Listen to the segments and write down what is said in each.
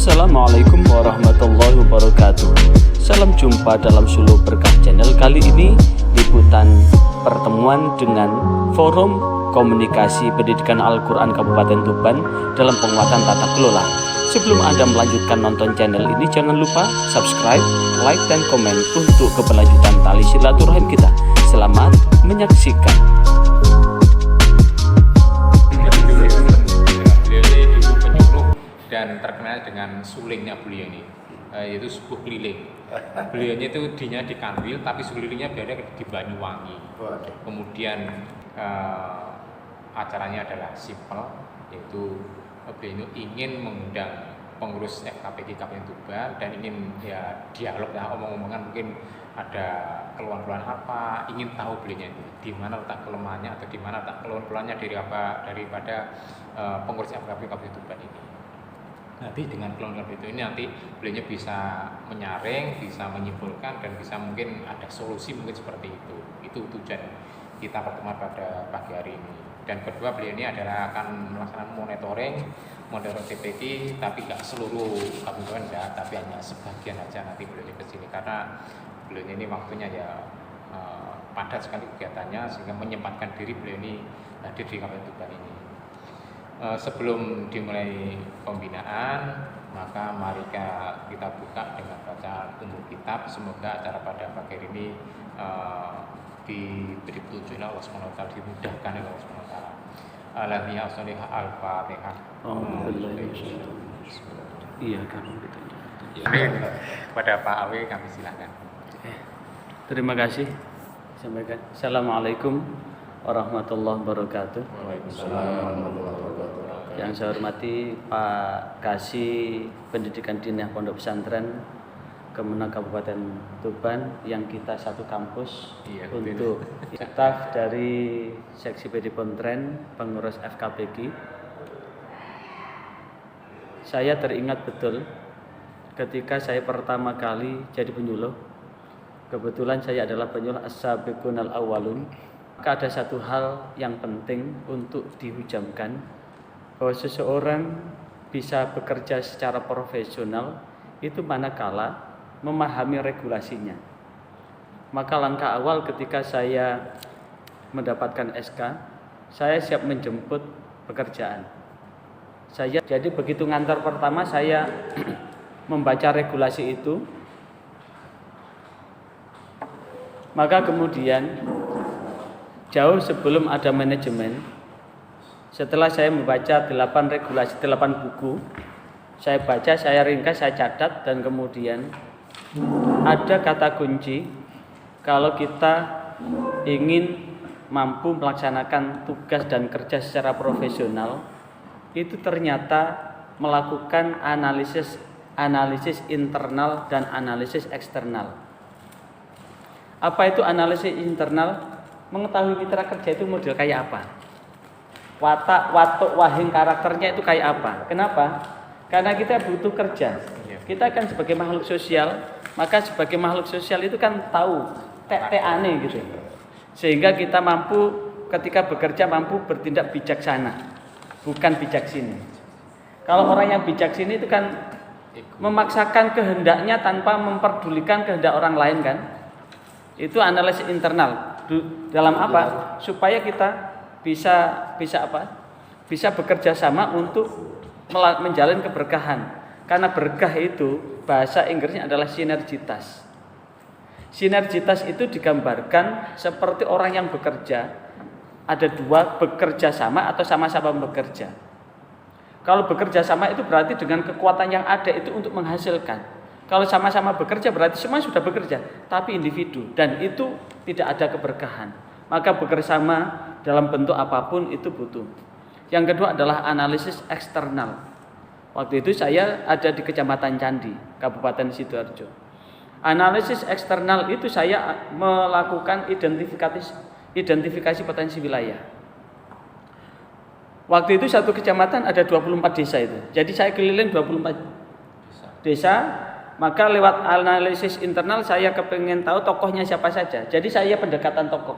Assalamualaikum warahmatullahi wabarakatuh. Salam jumpa dalam Suluh Berkah Channel. Kali ini liputan pertemuan dengan Forum Komunikasi Pendidikan Al-Quran Kabupaten Tuban dalam penguatan tata kelola. Sebelum Anda melanjutkan nonton channel ini, jangan lupa subscribe, like, dan komen untuk keberlanjutan tali silaturahim kita. Selamat menyaksikan. Dan terkenal dengan sulingnya beliau ini, yaitu subuh keliling. Beliaunya itu dinya di Kanwil, tapi sekelilingnya berada di Banyuwangi. Kemudian acaranya adalah simpel, yaitu beliau ingin mengundang pengurus FKPG Kabupaten Tuban dan ingin ya dialog, omong-omongan, mungkin ada keluhan-keluhan apa, ingin tahu beliaunya itu di mana letak kelemahannya atau di mana letak keluhan-keluhannya daripada pengurus FKPG Kabupaten Tuban ini. Nanti dengan kelompok itu ini nanti beliau bisa menyaring, bisa menyimpulkan, dan bisa mungkin ada solusi mungkin seperti itu. Itu tujuan kita pertemuan pada pagi hari ini. Dan kedua, beliau ini adalah akan melaksanakan monitoring TPG, tapi nggak seluruh kabupaten enggak, tapi hanya sebagian aja nanti beliau ke sini karena beliau ini waktunya ya padat sekali kegiatannya, sehingga menyempatkan diri beliau ini hadir di Kabupaten Tuban ini. Sebelum dimulai pembinaan, maka mari kita buka dengan bacaan umum kitab. Semoga acara pada pagi ini diberi petunjuk Allah SWT, dimudahkan oleh Allah SWT. Alhamdulillah, salihah al-fatihah. Iya, kamu gitu. Kepada Pak Awi kami silakan. Terima kasih. Sampaikan. Assalamualaikum warahmatullahi wabarakatuh. Yang saya hormati Pak Kasih Pendidikan Diniyah Pondok Pesantren Kemenang Kabupaten Tuban, yang kita satu kampus, untuk staf dari Seksi PD Pontren, pengurus FKPG. Saya teringat betul ketika saya pertama kali jadi penyuluh. Kebetulan saya adalah penyuluh as-sabiqunal awwalun. Maka ada satu hal yang penting untuk dihujamkan, bahwa seseorang bisa bekerja secara profesional itu manakala memahami regulasinya. Maka langkah awal ketika saya mendapatkan SK, saya siap menjemput pekerjaan. Jadi begitu ngantor pertama saya membaca regulasi itu, maka kemudian jauh sebelum ada manajemen, setelah saya membaca 8 regulasi, 8 buku, saya baca, saya ringkas, saya catat, dan kemudian ada kata kunci kalau kita ingin mampu melaksanakan tugas dan kerja secara profesional, itu ternyata melakukan analisis internal dan analisis eksternal. Apa itu analisis internal? Mengetahui mitra kerja itu model kayak apa, watuk wahing karakternya itu kayak apa. Kenapa? Karena kita butuh kerja. Kita kan sebagai makhluk sosial, maka sebagai makhluk sosial itu kan tahu aneh gitu, sehingga kita mampu ketika bekerja mampu bertindak bijaksana, bukan bijaksini. Kalau orang yang bijaksini itu kan memaksakan kehendaknya tanpa memperdulikan kehendak orang lain kan. Itu analisis internal. Dalam apa? Supaya kita bisa bekerja sama untuk menjalin keberkahan. Karena berkah itu bahasa Inggrisnya adalah sinergitas. Sinergitas itu digambarkan seperti orang yang bekerja, ada dua bekerja sama atau sama-sama bekerja. Kalau bekerja sama itu berarti dengan kekuatan yang ada itu untuk menghasilkan. Kalau sama-sama bekerja berarti semua sudah bekerja, tapi individu, dan itu tidak ada keberkahan. Maka bekerjasama dalam bentuk apapun itu butuh. Yang kedua adalah analisis eksternal. Waktu itu saya ada di Kecamatan Candi, Kabupaten Sidoarjo. Analisis eksternal itu saya melakukan identifikasi potensi wilayah. Waktu itu satu kecamatan ada 24 desa itu. Jadi saya keliling 24 desa. Maka lewat analisis internal saya kepengen tahu tokohnya siapa saja. Jadi saya pendekatan tokoh.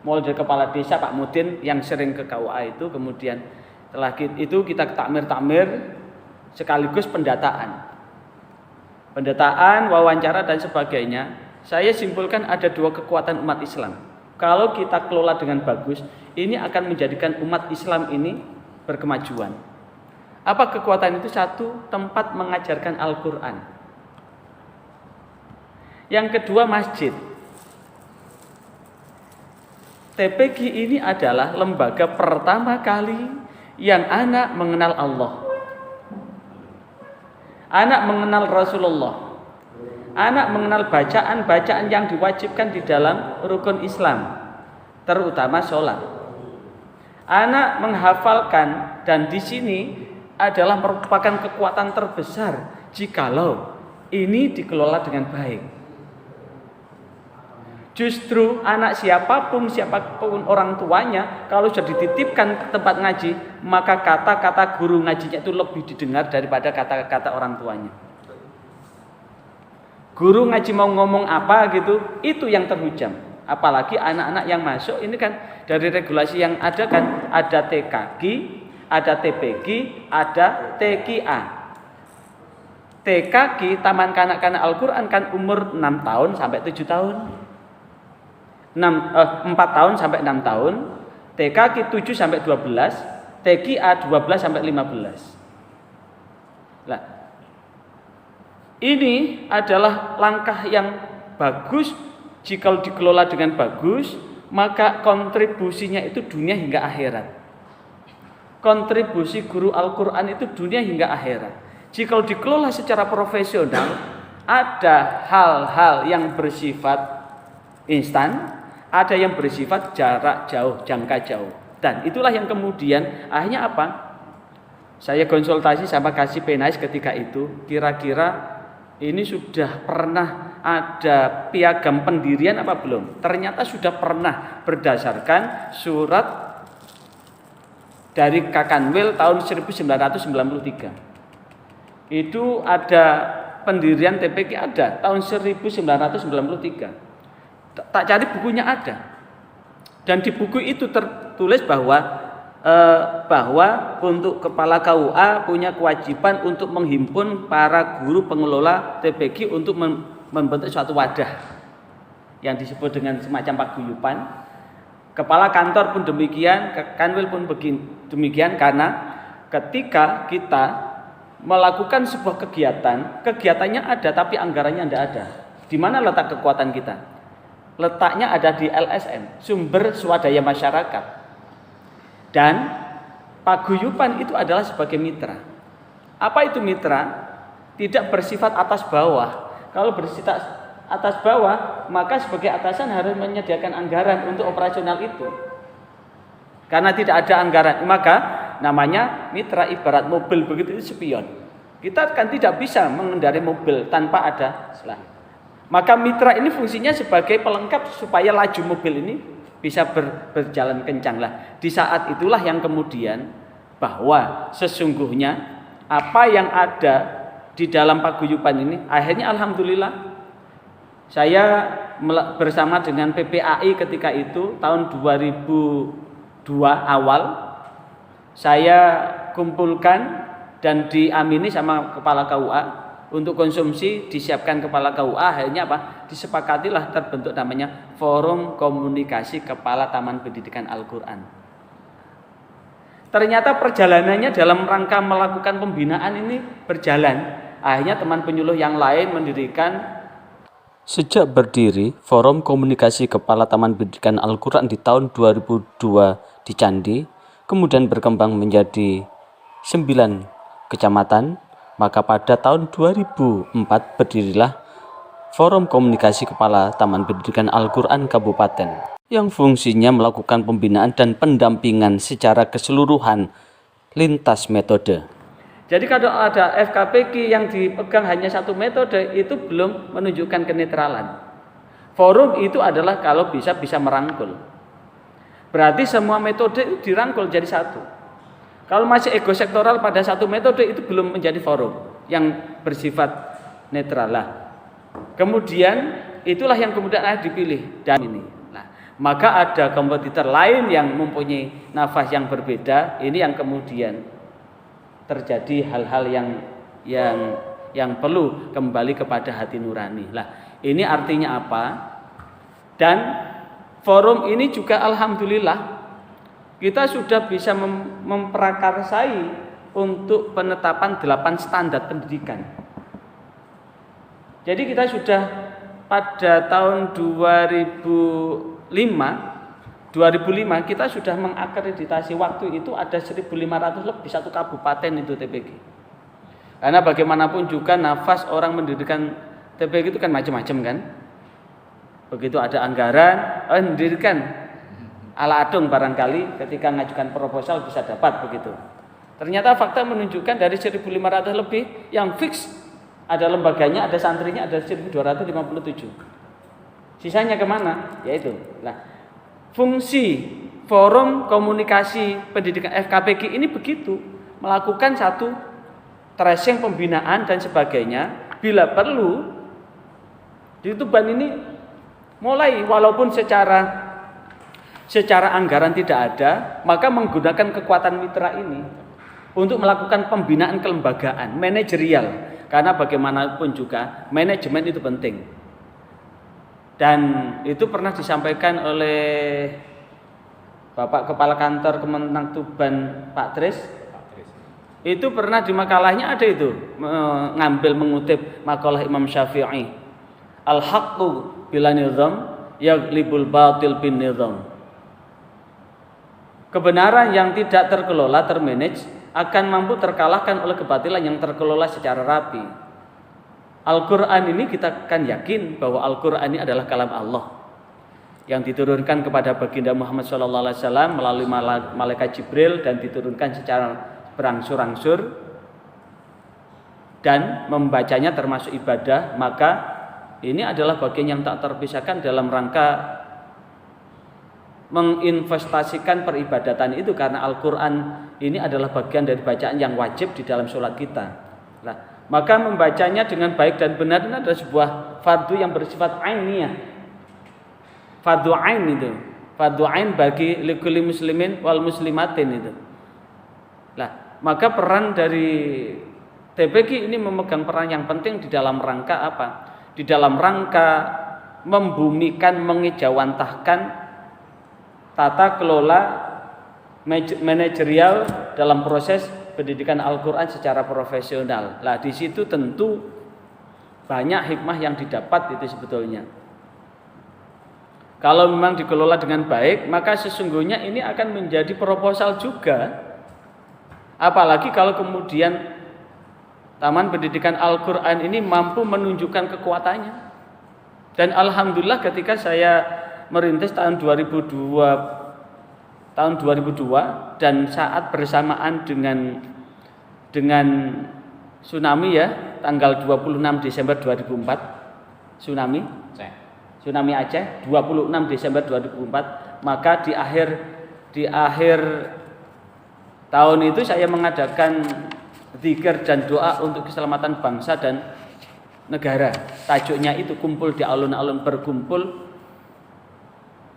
Mulai dari kepala desa Pak Mudin yang sering ke KUA itu, kemudian setelah itu kita takmir, sekaligus pendataan. Pendataan, wawancara dan sebagainya. Saya simpulkan ada dua kekuatan umat Islam. Kalau kita kelola dengan bagus, ini akan menjadikan umat Islam ini berkemajuan. Apa kekuatan itu? Satu, tempat mengajarkan Al-Quran. Yang kedua, masjid. TPQ ini adalah lembaga pertama kali yang anak mengenal Allah, anak mengenal Rasulullah, anak mengenal bacaan-bacaan yang diwajibkan di dalam rukun Islam, terutama sholat. Anak menghafalkan, dan di sini adalah merupakan kekuatan terbesar jikalau ini dikelola dengan baik. Justru anak siapapun orang tuanya, kalau sudah dititipkan ke tempat ngaji, maka kata-kata guru ngajinya itu lebih didengar daripada kata-kata orang tuanya. Guru ngaji mau ngomong apa gitu, itu yang terhujam. Apalagi anak-anak yang masuk ini kan dari regulasi yang ada kan, ada TKG, ada TPG, ada TKA. TKG, Taman Kanak-Kanak Al-Quran, kan umur 6 tahun sampai 7 tahun. 4 tahun sampai 6 tahun, TKG 7 sampai 12, TKA 12 sampai 15. Nah, ini adalah langkah yang bagus. Jika dikelola dengan bagus, maka kontribusinya itu dunia hingga akhirat. Kontribusi guru Al-Quran itu dunia hingga akhirat. Jika dikelola secara profesional, ada hal-hal yang bersifat instan, ada yang bersifat jarak jauh, jangka jauh. Dan itulah yang kemudian akhirnya apa? Saya konsultasi sama Kasih Penais ketika itu, kira-kira ini sudah pernah ada piagam pendirian apa belum? Ternyata sudah pernah, berdasarkan surat dari Kakanwil tahun 1993. Itu ada pendirian TPQ, ada tahun 1993. Tak cari bukunya ada, dan di buku itu tertulis bahwa untuk kepala KUA punya kewajiban untuk menghimpun para guru pengelola TPQ untuk membentuk suatu wadah yang disebut dengan semacam paguyuban. Kepala kantor pun demikian, Kanwil pun demikian, karena ketika kita melakukan sebuah kegiatannya ada tapi anggarannya tidak ada. Di mana letak kekuatan kita? Letaknya ada di LSM, sumber swadaya masyarakat. Dan paguyuban itu adalah sebagai mitra. Apa itu mitra? Tidak bersifat atas bawah. Kalau bersifat atas bawah, maka sebagai atasan harus menyediakan anggaran untuk operasional itu. Karena tidak ada anggaran, maka namanya mitra. Ibarat mobil begitu, itu spion. Kita kan tidak bisa mengendarai mobil tanpa ada selang. Maka mitra ini fungsinya sebagai pelengkap supaya laju mobil ini bisa berjalan kencang lah. Di saat itulah yang kemudian bahwa sesungguhnya apa yang ada di dalam paguyuban ini, akhirnya alhamdulillah saya bersama dengan PPAI ketika itu tahun 2002 awal saya kumpulkan dan diamini sama kepala KUA untuk konsumsi, disiapkan kepala KUA. Akhirnya apa? Disepakatilah terbentuk namanya Forum Komunikasi Kepala Taman Pendidikan Al-Quran. Ternyata perjalanannya dalam rangka melakukan pembinaan ini berjalan. Akhirnya teman penyuluh yang lain mendirikan. Sejak berdiri, Forum Komunikasi Kepala Taman Pendidikan Al-Quran di tahun 2002 di Candi, kemudian berkembang menjadi 9 kecamatan. Maka pada tahun 2004 berdirilah Forum Komunikasi Kepala Taman Pendidikan Al-Quran Kabupaten, yang fungsinya melakukan pembinaan dan pendampingan secara keseluruhan lintas metode. Jadi kalau ada FKPQ yang dipegang hanya satu metode, itu belum menunjukkan kenetralan. Forum itu adalah kalau bisa merangkul. Berarti semua metode itu dirangkul jadi satu. Kalau masih ego sektoral pada satu metode, itu belum menjadi forum yang bersifat netral lah. Kemudian itulah yang kemudian dipilih dan ini. Nah, maka ada kompetitor lain yang mempunyai nafas yang berbeda. Ini yang kemudian terjadi hal-hal yang yang perlu kembali kepada hati nurani. Lah, ini artinya apa? Dan forum ini juga alhamdulillah kita sudah bisa memprakarsai untuk penetapan 8 standar pendidikan. Jadi kita sudah pada tahun 2005 kita sudah mengakreditasi, waktu itu ada 1.500 lebih satu kabupaten itu TPG. Karena bagaimanapun juga nafas orang mendirikan TPG itu kan macam-macam kan. Begitu ada anggaran, mendirikan ala adung barangkali ketika mengajukan proposal bisa dapat begitu. Ternyata fakta menunjukkan dari 1.500 lebih yang fix ada lembaganya, ada santrinya, ada 1.257. Sisanya kemana? Yaitu. Nah, fungsi forum komunikasi pendidikan FKPG ini begitu, melakukan satu tracing pembinaan dan sebagainya. Bila perlu di Tuban ini mulai walaupun secara anggaran tidak ada, maka menggunakan kekuatan mitra ini untuk melakukan pembinaan kelembagaan, manajerial. Karena bagaimanapun juga manajemen itu penting. Dan itu pernah disampaikan oleh Bapak Kepala Kantor Kemenang Tuban Pak Tris. Itu pernah di makalahnya ada itu, mengutip makalah Imam Syafi'i. Al-haqqu bila nizam yaglibul batil bin nizam. Kebenaran yang tidak terkelola, termanage, akan mampu terkalahkan oleh kebatilan yang terkelola secara rapi. Al-Quran ini kita kan yakin bahwa Al-Quran ini adalah kalam Allah yang diturunkan kepada baginda Muhammad SAW melalui malaikat Jibril dan diturunkan secara berangsur-angsur, dan membacanya termasuk ibadah. Maka ini adalah bagian yang tak terpisahkan dalam rangka menginvestasikan peribadatan itu, karena Al-Quran ini adalah bagian dari bacaan yang wajib di dalam sholat kita. Nah, maka membacanya dengan baik dan benar ini adalah sebuah fardu yang bersifat ainiyah. Fardu ain itu, fardu ain bagi likulli muslimin wal muslimatin itu. Nah, maka peran dari TPG ini memegang peran yang penting di dalam rangka apa? Di dalam rangka membumikan, mengejawantahkan tata kelola manajerial dalam proses pendidikan Al-Quran secara profesional. Lah, di situ tentu banyak hikmah yang didapat itu sebetulnya. Kalau memang dikelola dengan baik, maka sesungguhnya ini akan menjadi proposal juga. Apalagi kalau kemudian Taman Pendidikan Al-Quran ini mampu menunjukkan kekuatannya. Dan alhamdulillah ketika saya merintis tahun 2002 dan saat bersamaan dengan tsunami ya, tanggal 26 Desember 2004 tsunami Aceh 26 Desember 2004, maka di akhir tahun itu saya mengadakan zikir dan doa untuk keselamatan bangsa dan negara. Tajuknya itu kumpul di alun-alun, berkumpul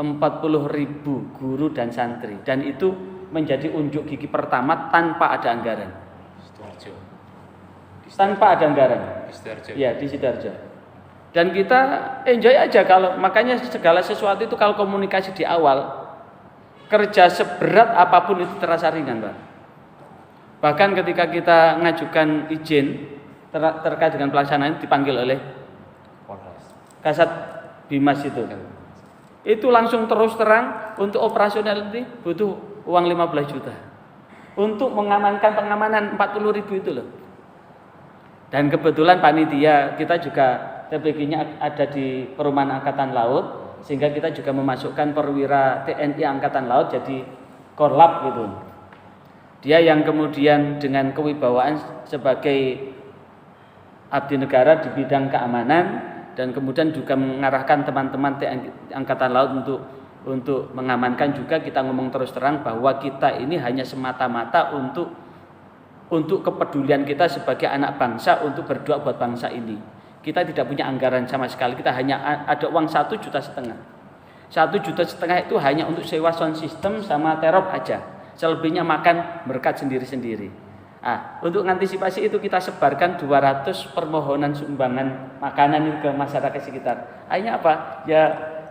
40.000 guru dan santri, dan itu menjadi unjuk gigi pertama tanpa ada anggaran. Tanpa ada anggaran. Ya, di Sidoarjo. Dan kita enjoy aja, kalau makanya segala sesuatu itu kalau komunikasi di awal, kerja seberat apapun itu terasa ringan, Pak. Bahkan ketika kita ngajukan izin terkait dengan pelaksanaan dipanggil oleh Kasat Bimas itu langsung terus terang untuk operasional nanti butuh uang 15 juta untuk mengamankan pengamanan 40.000 itu loh. Dan kebetulan panitia kita juga TPG-nya ada di Perumahan Angkatan Laut, sehingga kita juga memasukkan perwira TNI Angkatan Laut jadi korlap gitu. Dia yang kemudian dengan kewibawaan sebagai abdi negara di bidang keamanan, dan kemudian juga mengarahkan teman-teman TNI Angkatan Laut untuk mengamankan juga. Kita ngomong terus terang bahwa kita ini hanya semata-mata untuk kepedulian kita sebagai anak bangsa, untuk berdoa buat bangsa ini. Kita tidak punya anggaran sama sekali, kita hanya ada uang 1,5 juta. 1,5 juta itu hanya untuk sewa sound system sama terop aja. Selebihnya makan berkat sendiri-sendiri. Untuk mengantisipasi itu kita sebarkan 200 permohonan sumbangan makanan ke masyarakat sekitar. Akhirnya apa? Ya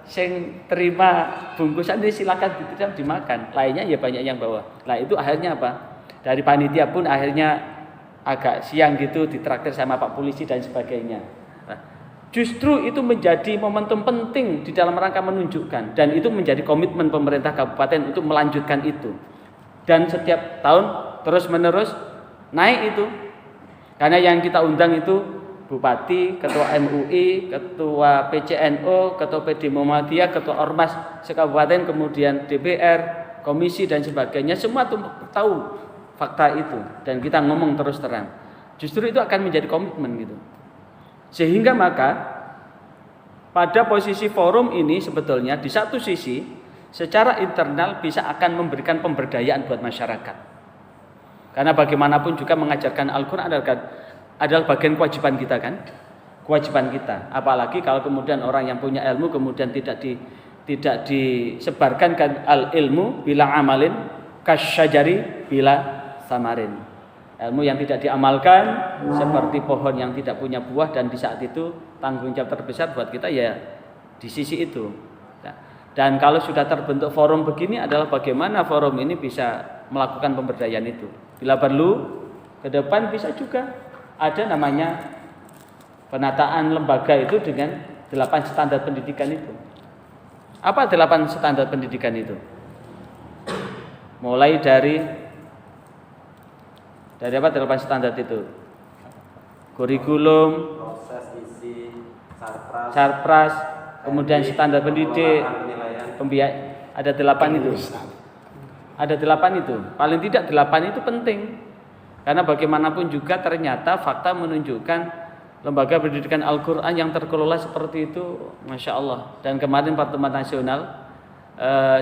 sing terima bungkusan ini silakan dititip dimakan. Lainnya ya banyak yang bawa. Nah itu akhirnya apa? Dari panitia pun akhirnya agak siang gitu ditraktir sama Pak Polisi dan sebagainya. Nah, justru itu menjadi momentum penting di dalam rangka menunjukkan dan itu menjadi komitmen pemerintah kabupaten untuk melanjutkan itu. Dan setiap tahun terus menerus naik itu, karena yang kita undang itu Bupati, Ketua MUI, Ketua PCNO, Ketua PD Muhammadiyah, Ketua Ormas sekabupaten, kemudian DPR, komisi dan sebagainya, semua tahu fakta itu dan kita ngomong terus terang. Justru itu akan menjadi komitmen gitu. Sehingga maka pada posisi forum ini sebetulnya di satu sisi secara internal bisa akan memberikan pemberdayaan buat masyarakat. Karena bagaimanapun juga mengajarkan Al-Quran adalah bagian kewajiban kita kan, kewajiban kita. Apalagi kalau kemudian orang yang punya ilmu kemudian tidak disebarkan kan al ilmu bila amalin kasyajari bila samarin. Ilmu yang tidak diamalkan seperti pohon yang tidak punya buah dan di saat itu tanggung jawab terbesar buat kita ya di sisi itu. Dan kalau sudah terbentuk forum begini adalah bagaimana forum ini bisa melakukan pemberdayaan itu. Bila perlu ke depan bisa juga ada namanya penataan lembaga itu dengan 8 standar pendidikan itu. Apa 8 standar pendidikan itu? Mulai dari apa 8 standar itu? Kurikulum, proses isi, sarpras, kemudian standar pendidik, ada 8 itu. Ada 8 itu. Paling tidak 8 itu penting. Karena bagaimanapun juga ternyata fakta menunjukkan lembaga pendidikan Al-Quran yang terkelola seperti itu, Masya Allah. Dan kemarin pertemuan nasional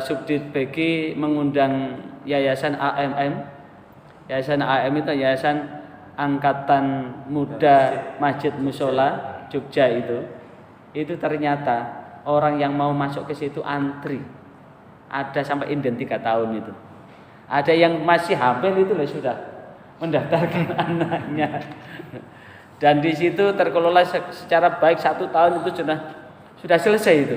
Subdit PG mengundang Yayasan AMM. Yayasan AM itu Yayasan Angkatan Muda Masjid Musola Jogja itu. Itu ternyata orang yang mau masuk ke situ antri. Ada sampai inden 3 tahun itu. Ada yang masih hamil itu loh sudah mendaftarkan anaknya. Dan di situ terkelola secara baik 1 tahun itu sudah selesai itu.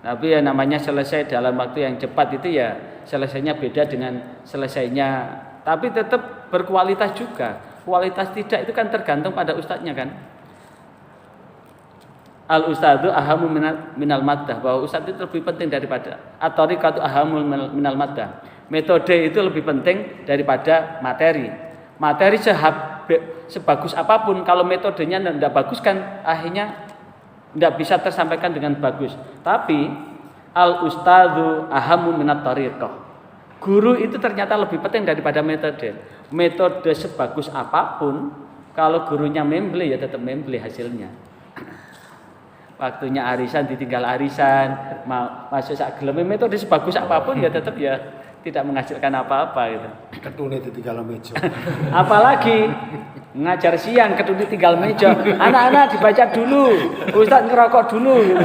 Tapi ya namanya selesai dalam waktu yang cepat itu ya selesainya beda dengan selesainya. Tapi tetap berkualitas juga. Kualitas tidak itu kan tergantung pada ustadznya kan. Al ustadzu ahamu minal maddah, bahwa ustadz itu lebih penting daripada at-thariqatu ahamu minal maddah. Metode itu lebih penting daripada materi. Materi sebagus apapun kalau metodenya tidak bagus kan akhirnya tidak bisa tersampaikan dengan bagus. Tapi al ustadzu ahamu minat thariqah. Guru itu ternyata lebih penting daripada metode. Metode sebagus apapun kalau gurunya memble ya tetap memble hasilnya. Waktunya arisan ditinggal arisan, masuk sak gelem metode sebagus apapun ya tetap ya tidak menghasilkan apa-apa gitu. Ketune ditinggal meja. Apalagi ngajar siang ketune tinggal meja. Anak-anak dibaca dulu, Ustaz ngerokok dulu gitu.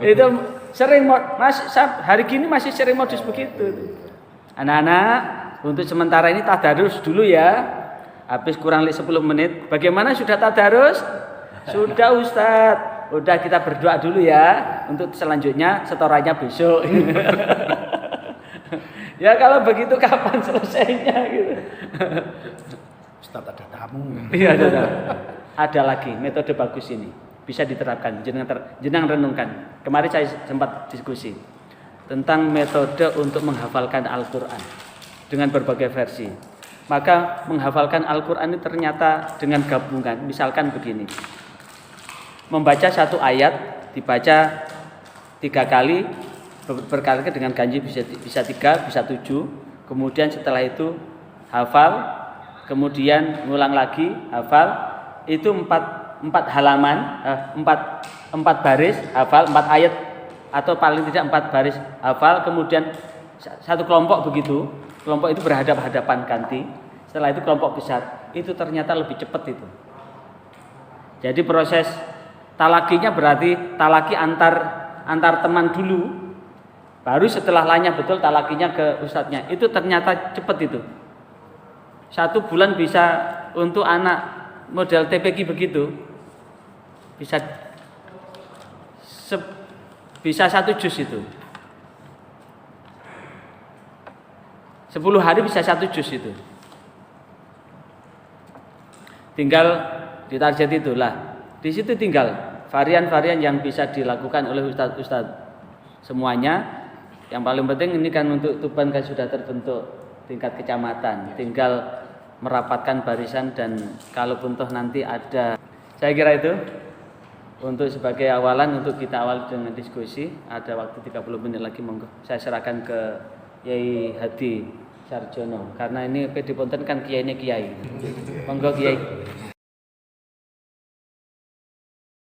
Itu sering hari gini masih sering modus begitu. Anak-anak untuk sementara ini tadarus dulu ya. Habis kurang lebih 10 menit. Bagaimana sudah tadarus? Sudah Ustadz. Udah kita berdoa dulu ya. Untuk selanjutnya setorannya besok. Ya kalau begitu kapan selesainya gitu. Ustadz ada tamu. Iya ada. Ada lagi metode bagus ini. Bisa diterapkan. Jenang renungkan. Kemarin saya sempat diskusi tentang metode untuk menghafalkan Al-Quran dengan berbagai versi. Maka menghafalkan Al-Quran ini ternyata dengan gabungan. Misalkan begini, membaca 1 ayat dibaca 3 kali, berkali dengan ganji bisa 3, bisa 7. Kemudian setelah itu hafal, kemudian ngulang lagi hafal. Itu 4 halaman, 4 baris hafal, 4 ayat atau paling tidak 4 baris hafal. Kemudian satu kelompok begitu. Kelompok itu berhadapan ganti. Setelah itu kelompok besar. Itu ternyata lebih cepat itu. Jadi proses talakinya berarti talaki antar teman dulu. Baru setelah lanya betul talakinya ke ustadznya. Itu ternyata cepat itu. 1 bulan bisa untuk anak model TPQ begitu. Bisa 1 juz itu. 10 hari bisa 1 juz itu. Tinggal ditarget itulah. Di situ tinggal varian-varian yang bisa dilakukan oleh ustadz-ustadz semuanya. Yang paling penting ini kan untuk Tuban kan sudah terbentuk tingkat kecamatan, tinggal merapatkan barisan dan kalaupun toh nanti ada, saya kira itu untuk sebagai awalan untuk kita awal dengan diskusi. Ada waktu 30 menit lagi, monggo saya serahkan ke Kiai Hadi Sarjono karena ini PD Ponten kan kiainya kiai. Monggo Kiai.